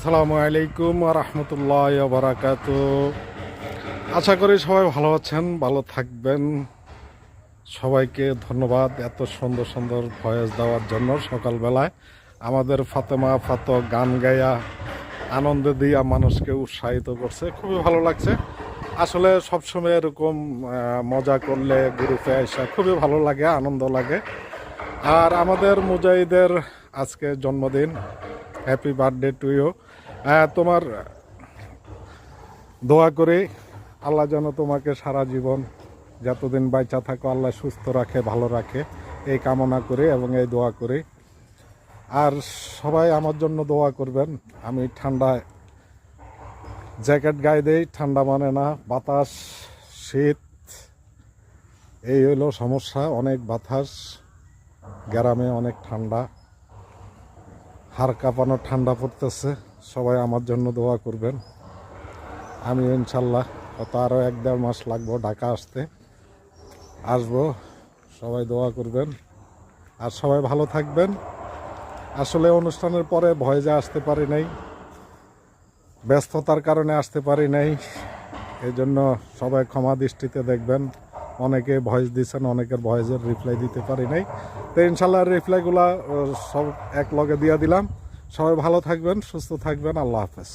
আসসালামু আলাইকুম রহমতুল্লাহ বারাকাত। আশা করি সবাই ভালো আছেন, ভালো থাকবেন। সবাইকে ধন্যবাদ এত সুন্দর সুন্দর ভয়েস দেওয়ার জন্য। সকালবেলায় আমাদের ফাতেমা গান গাইয়া আনন্দ দিয়া মানুষকে উৎসাহিত করছে, খুবই ভালো লাগছে। আসলে সবসময় এরকম মজা করলে গ্রুপে আসা খুবই ভালো লাগে, আনন্দ লাগে। আর আমাদের মুজাহিদের আজকে জন্মদিন, হ্যাপি বার্থডে টু ইউ। তোমার দোয়া করি আল্লাহ যেন তোমাকে সারা জীবন যতদিন বাইচা থাকো আল্লাহ সুস্থ রাখে, ভালো রাখে, এই কামনা করি এবং এই দোয়া করি। আর সবাই আমার জন্য দোয়া করবেন। আমি ঠান্ডায় জ্যাকেট গায়ে দেই, ঠান্ডা মানে না, বাতাস, শীত, এই হলো সমস্যা। অনেক বাতাস, গ্রামে অনেক ঠান্ডা, হাড় কাঁপানো ঠান্ডা পড়তেছে। সবাই আমার জন্য দোয়া করবেন। আমি ইনশাল্লাহ হয়তো আরও 1-1.5 মাস লাগবো ঢাকা আসবো। সবাই দোয়া করবেন আর সবাই ভালো থাকবেন। আসলে অনুষ্ঠানের পরে ভয়েজে আসতে পারি নাই, ব্যস্ততার কারণে আসতে পারি নাই, এই জন্য সবাই ক্ষমা দৃষ্টিতে দেখবেন। অনেকে ভয়েস দিচ্ছেন, অনেকের ভয়েসের রিপ্লাই দিতে পারি নাই। তো ইনশাল্লাহ রিপ্লাইগুলা সব এক লগে দিয়ে দিলাম। সবাই ভালো থাকবেন, সুস্থ থাকবেন। আল্লাহ হাফেজ।